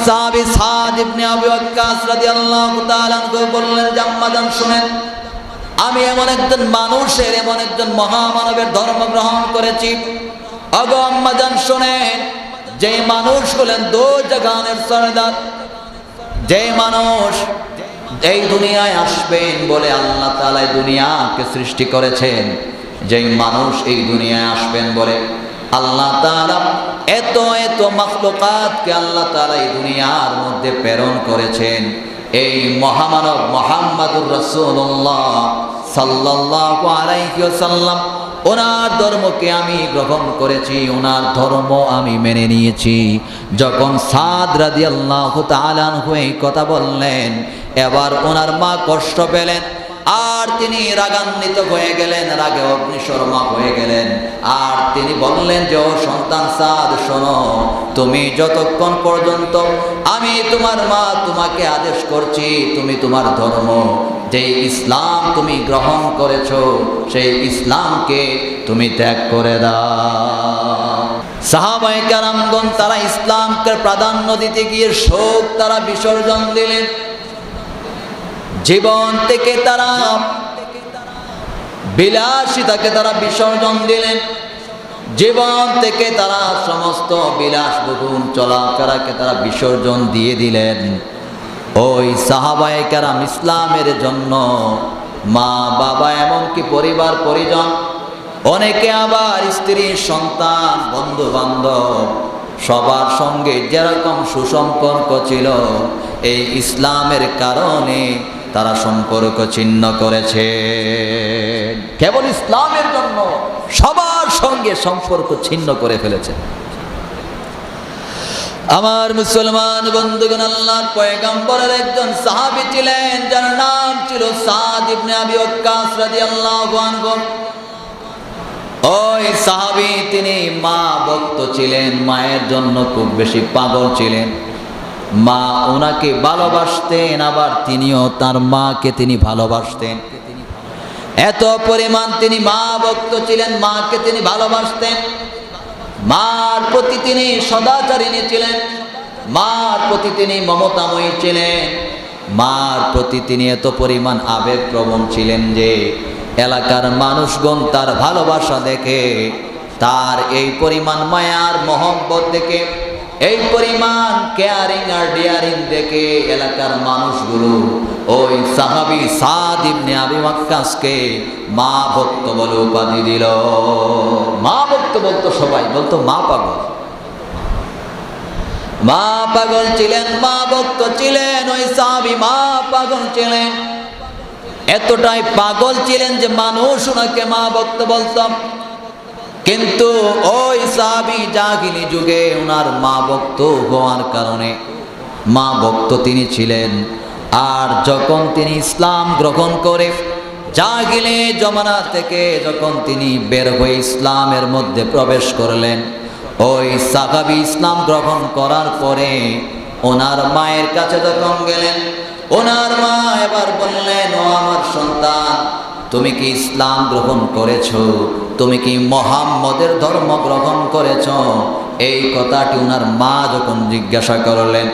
সাহাবী সাদ ইবনে আবু ওয়াক্কাস রাদিয়াল্লাহু তাআলা আনহু বললেন যে আম্মাজান শুনেন, আমি এমন একজন মানুষের, এমন একজন মহামানবের ধর্ম গ্রহণ করেছি। ওগো আম্মাজান শুনেন, যে মানুষ হলেন দো জাহানের সরদার, যে মানুষ এই দুনিয়ায় আসবেন বলে আল্লাহ তাআলা এই দুনিয়াকে সৃষ্টি করেছেন, যেই মানুষ এই দুনিয়ায় আসবেন বলে আল্লাহ তাআলা এত এত মাখলুকাতকে আল্লাহ তাআলা এই দুনিয়ার মধ্যে প্রেরণ করেছেন, এই মহামানব মুহাম্মদুর রাসূলুল্লাহ সাল্লাল্লাহু আলাইহি ওয়াসাল্লাম, ওনার ধর্মকে আমি গ্রহণ করেছি, ওনার ধর্ম আমি মেনে নিয়েছি। যখন সাদ রাদিয়াল্লাহু তাআলা আনহু এই কথা বললেন, এবার ওনার মা কষ্ট পেলেন, আর তিনি রাগান্বিত হয়ে গেলেন, রাগে অগ্নিশর্মা হয়ে গেলেন। আর তিনি বললেন যে ও সন্তান সাদ, শোনো, তুমি যতক্ষণ পর্যন্ত আমি তোমার মা তোমাকে আদেশ করছি, তুমি তোমার ধর্ম যে ইসলাম তুমি গ্রহণ করেছো, সেই ইসলামকে তুমি ত্যাগ করে দাও। সাহাবায়ে কেরামগণ তারা ইসলামকে প্রাধান্য দিতে গিয়ে শোক তারা বিসর্জন দিলেন, জীবন থেকে তারা বিলাসিতাকে তারা বিসর্জন দিলেন, জীবন থেকে তারা সমস্ত বিলাসবহুল চলাফেরাকে তারা বিসর্জন দিয়ে দিলেন। ওই সাহাবায়ে কেরাম ইসলামের জন্য মা বাবা এমনকি পরিবার পরিজন, অনেকে আবার স্ত্রী সন্তান বন্ধু বান্ধব সবার সঙ্গে যেরকম সুসম্পর্ক ছিল, এই ইসলামের কারণে তারা সম্পর্ক ছিন্ন করেছে। কেবল ইসলামের জন্য সবার সঙ্গে সম্পর্ক ছিন্ন করে ফেলেছে। আমার মুসলমান বন্ধুগণ, আল্লাহর পয়গম্বরের একজন সাহাবী ছিলেন, যার নাম ছিল সাদ ইবনে আবি ওয়াক্কাস রাদিয়াল্লাহু আনহু। ওই সাহাবী তিনি মা ভক্ত ছিলেন, মায়ের জন্য খুব বেশি পাগল ছিলেন। মা ওনাকে ভালোবাসতেন, আবার তিনিও তার মাকে তিনি ভালোবাসতেন। এত পরিমাণ তিনি মা ভক্ত ছিলেন, মাকে তিনি ভালোবাসতেন। মার প্রতি তিনি সদাচারিণী ছিলেন, মার প্রতি তিনি মমতাময়ী ছিলেন, মার প্রতি তিনি এত পরিমাণ আবেগপ্রবণ ছিলেন যে এলাকার মানুষগণ তার ভালোবাসা দেখে, তার এই পরিমাণ মায়ার মহব্বত দেখে, এই পরিমাণ কেয়ারিং আর ডিয়ারিং দেখে এলাকার মানুষগুলো ওই সাহাবী সাদ ইবনে আবি ওয়াক্কাসকে মা ভক্ত বলে উপাধি দিল। মা ভক্ত বলতো সবাই, বলতো মা পাগল। মা পাগল ছিলেন, মা ভক্ত ছিলেন, ওই সাহাবী মা পাগল ছিলেন। এতটাই পাগল ছিলেন যে মানুষ ওনাকে মা ভক্ত বলতো। কিন্তু ওই সাহাবী জাহিলি যুগে ওনার মা ভক্ত হওয়ার কারণে মা ভক্ত তিনি ছিলেন। আর যখন তিনি ইসলাম গ্রহণ করে জাহিলি জমানা থেকে যখন তিনি বের হয়ে ইসলামের মধ্যে প্রবেশ করলেন, ওই সাহাবী ইসলাম গ্রহণ করার পরে ওনার মায়ের কাছে যখন গেলেন, ওনার মা এবার বললেন, ও আমার সন্তান, তুমি কি ইসলাম গ্রহণ করেছো? তুমি কি মুহাম্মদের ধর্ম গ্রহণ করেছো? এই কথাটি ওনার মা যখন জিজ্ঞাসা করলেন,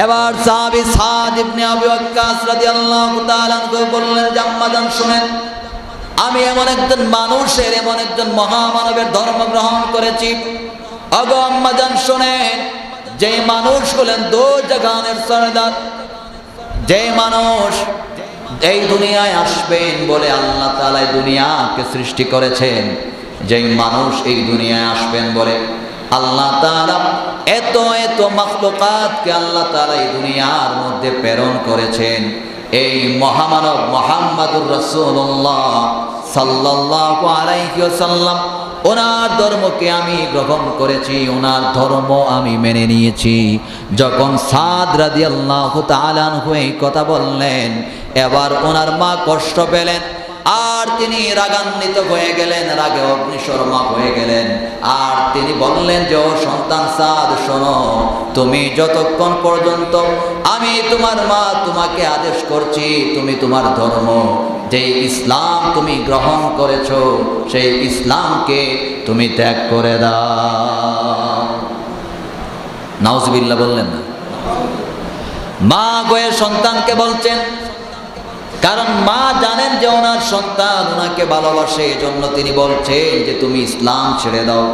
এবার সাহাবী সাদ ইবনে আবি ওয়াক্কাস রাদিয়াল্লাহু তাআলা আনহু বললেন যে আম্মাজান শুনেন, আমি এমন একজন মানুষের, এমন একজন মহামানবের ধর্ম গ্রহণ করেছি। ওগো আম্মাজান শুনেন, যে মানুষ হলেন দো জাহানের সরদার, যে মানুষ এই দুনিয়ায় আসবেন বলে আল্লাহ তাআলা এই দুনিয়াকে সৃষ্টি করেছেন, যেই মানুষ এই দুনিয়ায় আসবেন বলে আল্লাহ তাআলা এত এত মাখলুকাতকে আল্লাহ তাআলা এই দুনিয়ার মধ্যে প্রেরণ করেছেন, এই মহামানব মুহাম্মদুর রাসূলুল্লাহ সাল্লাল্লাহু আলাইহি ওয়াসাল্লাম, ওনার ধর্মকে আমি গ্রহণ করেছি, ওনার ধর্ম আমি মেনে নিয়েছি। যখন সাদ রাদিয়াল্লাহু তাআলা আনহু এই কথা বললেন, এবার ওনার মা কষ্ট পেলেন, আর তিনি রাগান্বিত হয়ে গেলেন, রাগে অগ্নিশর্মা হয়ে গেলেন। আর তিনি বললেন যে ও সন্তান সাদ, শোনো, তুমি যতক্ষণ পর্যন্ত আমি তোমার মা তোমাকে আদেশ করছি, তুমি তোমার ধর্ম যে ইসলাম তুমি গ্রহণ করেছো, সেই ইসলামকে তুমি ত্যাগ করে দাও। নাউজুবিল্লাহ বললেন না? মা গয়ে সন্তানকে বলছেন, কারণ মা জানেন যে ওনার সন্তান ওনাকে ভালোবাসে, এজন্য তিনি বলছেন যে তুমি ইসলাম ছেড়ে দাও।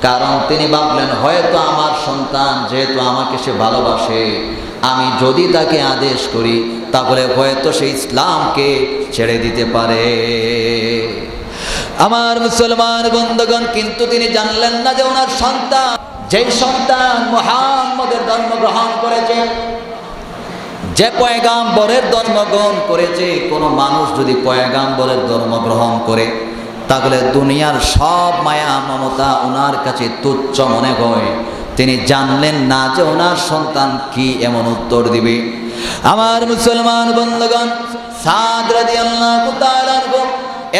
কারণ তিনি ভাবলেন হয়তো আমার সন্তান যেহেতু আমাকে সে ভালোবাসে, আমি যদি তাকে আদেশ করি তাহলে হয়তো সে ইসলামকে ছেড়ে দিতে পারে। আমার মুসলমান বন্ধুগণ, কিন্তু তিনি জানলেন না যে ওনার সন্তান, যেই সন্তান মুহাম্মদের ধর্ম গ্রহণ করেছে, যে পয়গাম্বরের ধর্মগ্রহণ করেছে, কোন মানুষ যদি পয়গাম্বরের ধর্ম গ্রহণ করে তাহলে দুনিয়ার সব মায়া মমতা ওনার কাছে তুচ্ছ মনে হয়। তিনি জানলেন না যে ওনার সন্তান কি এমন উত্তর দিবে। আমার মুসলমান বন্ধুগণ, সাদ রাদিয়াল্লাহু তাআলা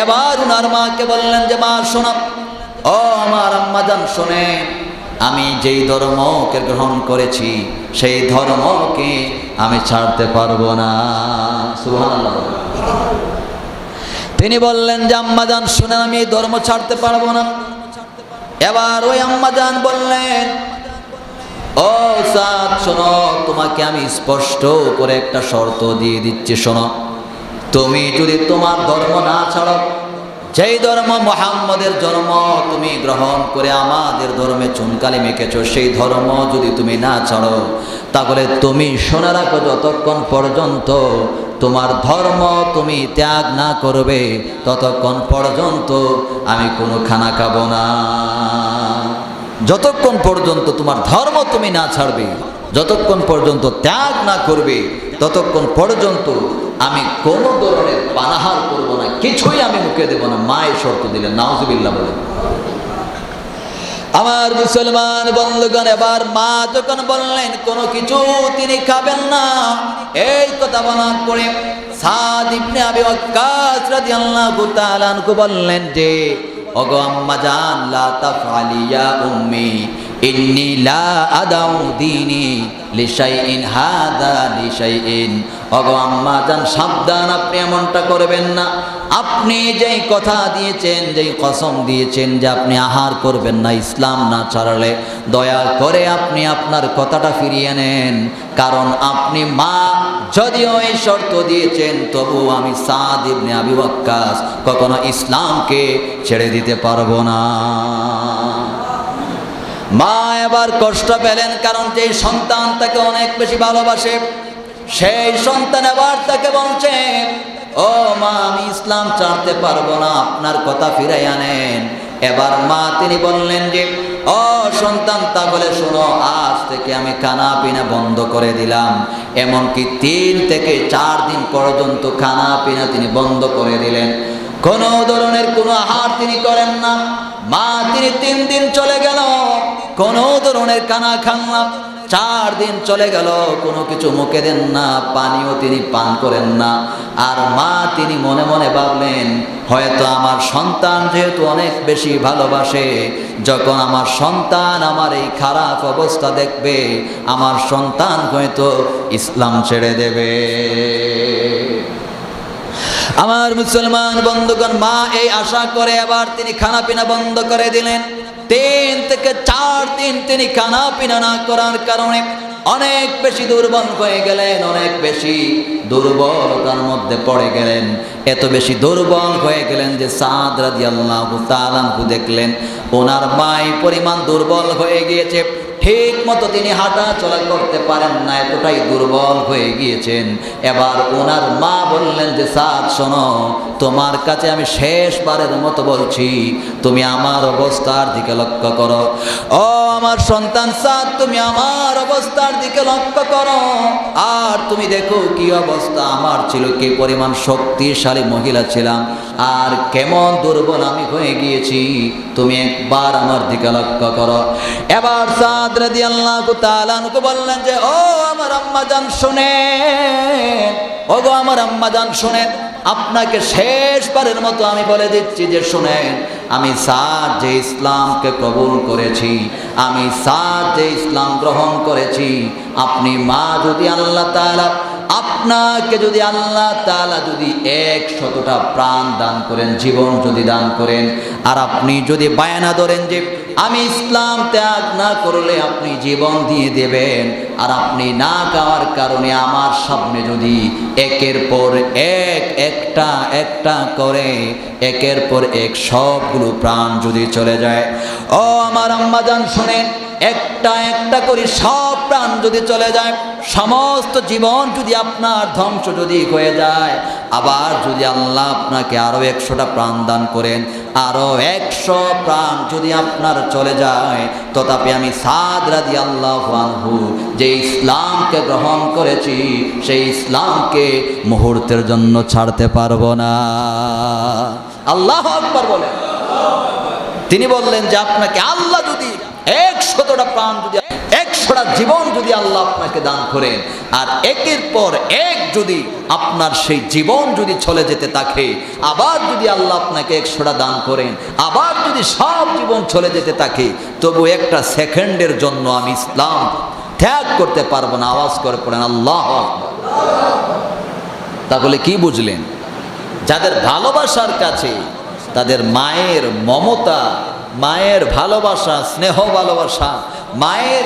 এবার ওনার মাকে বললেন যে মা শোনো, ও আমার আম্মাজান শোনেন, আমি যেই ধর্মকে গ্রহণ করেছি সেই ধর্মকে আমি ছাড়তে পারবো না। সুবহানাল্লাহ। তিনি বললেন যে আম্মাজান শুনেন, আমি এই ধর্ম ছাড়তে পারবো না। এবার ওই আম্মাজান বললেন, ও সাদ শোনো, তোমাকে আমি স্পষ্ট করে একটা শর্ত দিয়ে দিচ্ছি, শোনো, তুমি যদি তোমার ধর্ম না ছাড়ো, যেই ধর্ম মুহাম্মদের জন্ম তুমি গ্রহণ করে আমাদের ধর্মে চুনকালি মেখেছো, সেই ধর্ম যদি তুমি না ছাড়ো তাহলে তুমি শুনে রাখো, যতক্ষণ পর্যন্ত তোমার ধর্ম তুমি ত্যাগ না করবে ততক্ষণ পর্যন্ত আমি কোনো খানা খাবো না। যতক্ষণ পর্যন্ত তোমার ধর্ম তুমি না ছাড়বে, যতক্ষণ পর্যন্ত ত্যাগ না করবে, ততক্ষণ পর্যন্ত আমি কোন ধরনের পানাহার করব না, কিছুই আমি মুখে দেব না। মায়ের শর্ত দিলেন, নাউজুবিল্লাহ বলেন। আমার মুসলমান বন্ধুগণ, এবার মা যখন বললেন কোনো কিছু তিনি খাবেন না, এই কথা বলার পরে সাদ ইবনে আবি ওয়াক্কাস রাদিয়াল্লাহু তাআলা আনহু বললেন যে ওগো আম্মাজান, লা তাফআলি ইয়া উম্মি, ইন্নী লা আদাউ দীনি লিশাইইন হাদা লিশাইইন। ওগো আম্মাজান সাবধান, আপনি এমনটা করবেন না। আপনি যেই কথা দিয়েছেন, যেই কসম দিয়েছেন যে আপনি আহার করবেন না ইসলাম না ছাড়লে, দয়া করে আপনি আপনার কথাটা ফিরিয়ে নেন। কারণ আপনি মা যদিও এই শর্ত দিয়েছেন, তবু আমি সাদ ইবনে আবি ওয়াক্কাস কখনো ইসলামকে ছেড়ে দিতে পারবো না। মা এবার কষ্ট পেলেন, কারণ যে সন্তান তাকে অনেক বেশি ভালোবাসে, সেই সন্তান এবার তাকে বলছে, ও মা, আমি ইসলাম ছাড়তে পারবো না, আপনার কথা ফিরাই আনেন। এবার মা তিনি বললেন যে ও সন্তান, তাহলে শোনো, আজ থেকে আমি খানা পিনা বন্ধ করে দিলাম। এমনকি 3 থেকে 4 দিন পর্যন্ত খানা পিনা তিনি বন্ধ করে দিলেন, কোনো ধরনের কোনো আহার তিনি করেন না। মা তিনি 3 দিন চলে গেল, কোনো ধরনের খানা খান না। 4 দিন চলে গেল, কোনো কিছু মুখে দেন না, পানিও তিনি পান করেন না। আর মা তিনি মনে মনে ভাবলেন, হয়তো আমার সন্তান যেহেতু অনেক বেশি ভালোবাসে, যখন আমার সন্তান আমার এই খারাপ অবস্থা দেখবে, আমার সন্তান হয়তো ইসলাম ছেড়ে দেবে। আমার মুসলমান বন্ধুগণ, মা এই আশা করে এবার তিনি খানা পিনা বন্ধ করে দিলেন। 3 থেকে 4 দিন তিনি খানা পিনা না করার কারণে অনেক বেশি দুর্বল হয়ে গেলেন, অনেক বেশি দুর্বলতার মধ্যে পড়ে গেলেন। এত বেশি দুর্বল হয়ে গেলেন যে সাদ রাদিয়াল্লাহু তাআলা আনহু দেখলেন ওনার মাই পরিমাণ দুর্বল হয়ে গিয়েছে, ঠিক মতো তিনি হাঁটা চলা করতে পারেন না, এতটাই দুর্বল হয়ে গিয়েছেন। এবার ওনার মা বললেন যে সাদ শোনো, তোমার কাছে আমি শেষবারের মতো বলছি, তুমি আমার অবস্থার দিকে লক্ষ্য করো। ও আমার সন্তান সাদ, তুমি আমার অবস্থার দিকে লক্ষ্য করো, আর তুমি দেখো কি অবস্থা আমার ছিল, কি পরিমাণ শক্তিশালী মহিলা ছিলাম, আর কেমন দুর্বল আমি হয়ে গিয়েছি, তুমি একবার আমার দিকে লক্ষ্য করো। এবার সাদ রাদিয়াল্লাহু তাআলা আনহু বললেন যে ও আমার আম্মাজান শুনেন, ওগো আমার আম্মাজান শুনেন, আপনাকে শেষবারের মতো আমি বলে দিচ্ছি যে শুনেন, আমি সাদ যে ইসলামকে কবুল করেছি, আমি সাদ যে ইসলাম গ্রহণ করেছি, আপনি মা যদি আল্লাহ তাআলা আপনাকে যদি আল্লাহ তাআলা যদি 100টা প্রাণ দান করেন, জীবন যদি দান করেন, আর আপনি যদি বায়না ধরেন যে আমি ইসলাম ত্যাগ না করলে আপনি জীবন দিয়ে দেবেন, আর আপনি না খাওয়ার কারণে আমার সামনে যদি একের পর এক একটা করে একের পর এক সবগুলো প্রাণ যদি চলে যায়, ও আমার আম্মাজান শুনেন, একটা করে সব প্রাণ যদি চলে যায়, সমস্ত জীবন যদি আপনার ধ্বংস যদি হয়ে যায়, আবার যদি আল্লাহ আপনাকে আরো 100টা প্রাণ দান করেন, আরো 100 প্রাণ যদি আপনার চলে যায়, তথাপি আমি সাদ রাদিয়াল্লাহু আনহু যে ইসলামকে গ্রহণ করেছি সেই ইসলামকে মুহূর্তের জন্য ছাড়তে পারবো না। আল্লাহু আকবার বলেন। তিনি বললেন যে আপনাকে আল্লাহ যদি 100টা প্রাণ যদি 100টা জীবন যদি আল্লাহ আপনাকে দান করেন, আর একের পর এক যদি আপনার সেই জীবন যদি চলে যেতে থাকে, আবার যদি আল্লাহ আপনাকে 100টা দান করেন, আবার যদি সব জীবন চলে যেতে থাকে, তবু একটা সেকেন্ডের জন্য আমি ইসলাম ত্যাগ করতে পারবো না। আওয়াজ করে পড়েন আল্লাহু আকবার। তাহলে কি বুঝলেন? যাদের ভালোবাসার কাছে তাদের মায়ের মমতা, মায়ের ভালোবাসা, স্নেহ ভালোবাসা, মায়ের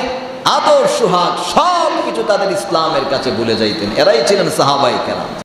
আদর সোহাগ সব কিছু তাদের ইসলামের কাছে ভুলে যাইতেন। এরাই ছিলেন সাহাবায়ে কেরাম।